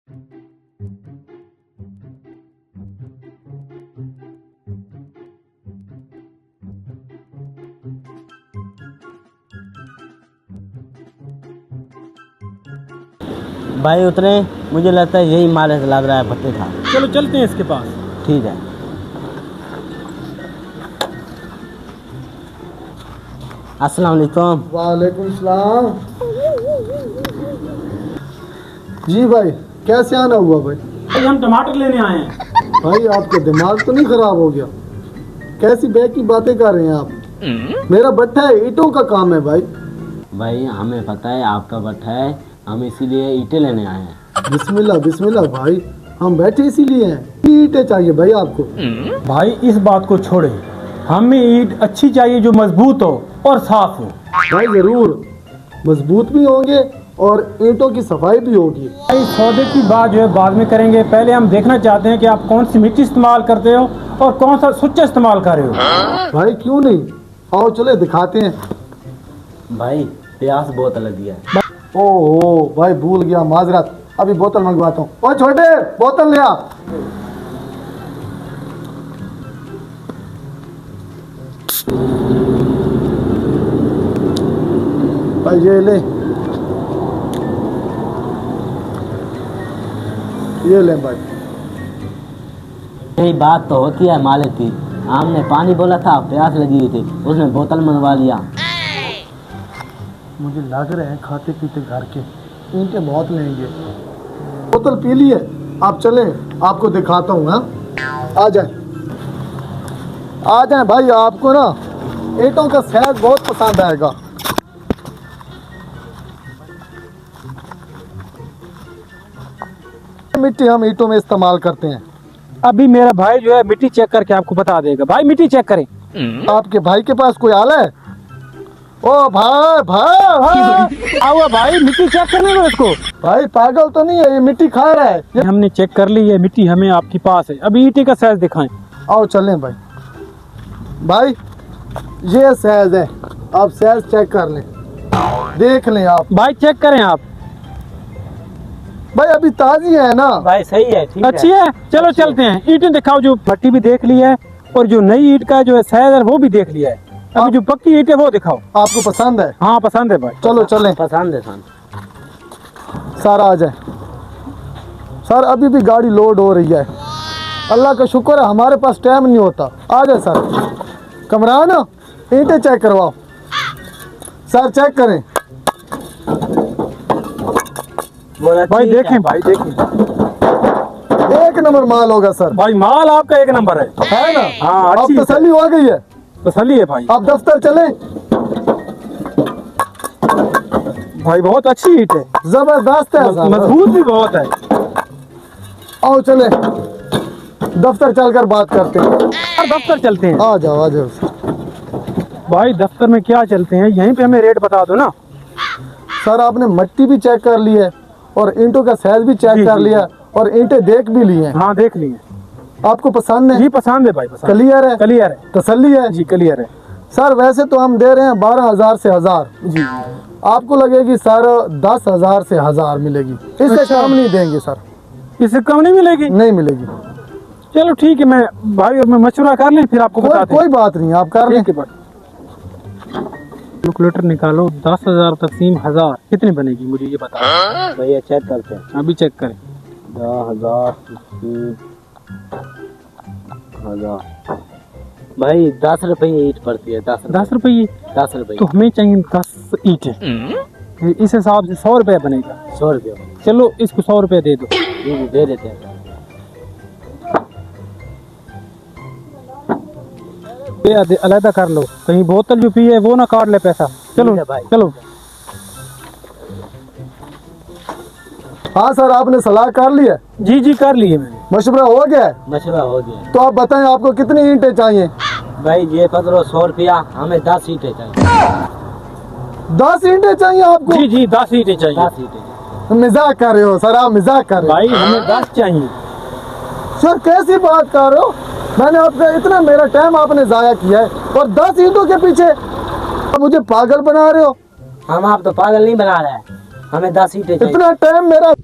भाई उतरे, मुझे लगता है यही मारे से लग रहा है भट्टे था। चलो चलते हैं इसके पास। ठीक है। अस्सलाम वालेकुम। वालेकुम सलाम। जी भाई, कैसे आना हुआ भाई? भाई हम टमाटर लेने आए हैं। भाई आपका दिमाग तो नहीं खराब हो गया? कैसी बैग की बातें कर रहे हैं आप? मेरा भट्टा है, ईंटों का काम है भाई। भाई हमें पता है आपका भट्टा है, हम इसीलिए ईंटें लेने आए हैं। बिस्मिल्लाह बिस्मिल्लाह भाई, हम बैठे इसीलिए हैं। ईंटें चाहिए भाई आपको? भाई इस बात को छोड़े, हमें ईंट अच्छी चाहिए जो मजबूत हो और साफ हो। भाई जरूर, मजबूत भी होंगे और ईंटों की सफाई भी होगी। भाई सौदे की बात जो है बाद में करेंगे, पहले हम देखना चाहते हैं कि आप कौन सी मिट्टी इस्तेमाल करते हो और कौन सा सुच्चा इस्तेमाल कर रहे हो। भाई क्यों नहीं, आओ चले दिखाते हैं। भाई प्यास बहुत लगी है। ओहो भाई, भूल गया, माजरत। अभी बोतल मंगवाता हूँ। ओए छोटे, बोतल ले आ। भाई ये ले, ये ले भाई। यही बात तो होती है मालिक की। हमने पानी बोला था, प्यास लगी हुई थी, उसने बोतल मंगवा लिया। मुझे लग रहे हैं खाते पीते घर के ईंटें बहुत लेंगे। बोतल पी ली है, आप चलें, आपको दिखाता हूँ। हाँ आ जाए, आ जाए भाई, आपको ना ईंटों का साइज बहुत पसंद आएगा। मिट्टी हम ईंटों में इस्तेमाल करते हैं। अभी मेरा भाई जो है मिट्टी चेक करके आपको बता देगा। भाई मिट्टी चेक करें। आपके भाई के पास कोई आला है? ओ भाई भाई भाई, आओ भाई मिट्टी चेक करने दो इसको। भाई पागल तो नहीं है, ये मिट्टी खा रहा है। ये हमने चेक कर ली है मिट्टी, हमें आपके पास है। अभी ईंटे का साइज दिखाएं। आओ चलें भाई। भाई ये साइज है, आप साइज चेक कर लें, देख लें आप। भाई चेक करें आप। भाई अभी ताजी है ना? भाई सही है, ठीक अच्छी है, चलो चलते हैं। ईंटें दिखाओ, जो भट्टी भी देख ली है और जो नई ईंट का जो है साइज है वो भी देख लिया है। अभी जो पक्की ईंट है वो दिखाओ। आपको पसंद है? हाँ पसंद है भाई। चलो चलें। पसंद है सन। सर आ जाए। सर अभी भी गाड़ी लोड हो रही है। अल्लाह का शुक्र है, हमारे पास टाइम नहीं होता। आ जाए सर। कमरान, ईंटें चेक करवाओ। सर चेक करें। भाई देखें, भाई देखें। एक नंबर माल होगा सर। भाई माल आपका एक नंबर है ना? हाँ, अब अच्छी तसल्ली हो गई है? तसल्ली है भाई। आप दफ्तर चलें। भाई बहुत अच्छी ईंट है, जबरदस्त है सर। मजबूत भी बहुत है। आओ चले, दफ्तर चलकर बात करते हैं। और दफ्तर चलते हैं। आ जाओ आ जाओ। भाई दफ्तर में क्या चलते हैं, यहीं पे हमें रेट बता दो ना। सर आपने मिट्टी भी चेक कर ली है और ईंटों का साइज भी चेक जी, कर जी, लिया और ईंटें देख भी ली हैं। हाँ देख लिए। आपको पसंद है? जी पसंद है भाई, पसंद। क्लियर है? क्लियर है तसल्ली है? जी, क्लियर है। सर वैसे तो हम दे रहे हैं 12,000 से 1000। जी आपको लगेगी सर 10,000 से 1000 मिलेगी, इससे अच्छा। कम नहीं देंगे सर। इससे कम नहीं मिलेगी? नहीं मिलेगी। चलो ठीक है, मैं भाई अब मैं मशवरा कर लें फिर आपको बताते कोई बात नहीं, आप कर लें। ठीक है भाई। कैलकुलेटर निकालो, 10,000 तकसीम 1000 कितनी बनेगी मुझे ये बता। भैया चेक करते हैं। अभी चेक करें। 10,000 1000। भाई 10 रुपये ईंट पड़ती है। 10 रुपये? 10 रुपये। तो हमें चाहिए 10 ईंटें। इस हिसाब से 100 रुपया बनेगा। 100 रुपये। चलो इसको 100 रुपया दे दो। जी दे देते हैं। ये अलहदा कर लो, कहीं बोतल जो पी है वो ना काट ले पैसा। चलो ठीक है भाई। चलो। हाँ सर, आपने सलाह कर ली है? जी जी कर लिए मैंने। मशवरा हो गया है? मशवरा हो गया। तो आप बताएं आपको कितनी ईंटें चाहिए? भाई ये 100 रुपया, हमें 10 ईंटें चाहिए। 10 ईंटें चाहिए आपको? जी जी 10 ईंटें चाहिए। 10 ईंटें। मजाक कर रहे हो सर, आप मजाक कर रहे हो। भाई हमें 10 चाहिए। सर कैसी बात कर रहे हो? मैंने आपका इतना, मेरा टाइम आपने जाया किया है और 10 ईंटों के पीछे आप मुझे पागल बना रहे हो। हम आप तो पागल नहीं बना रहे हैं, हमें 10 ईंटें चाहिए। इतना टाइम मेरा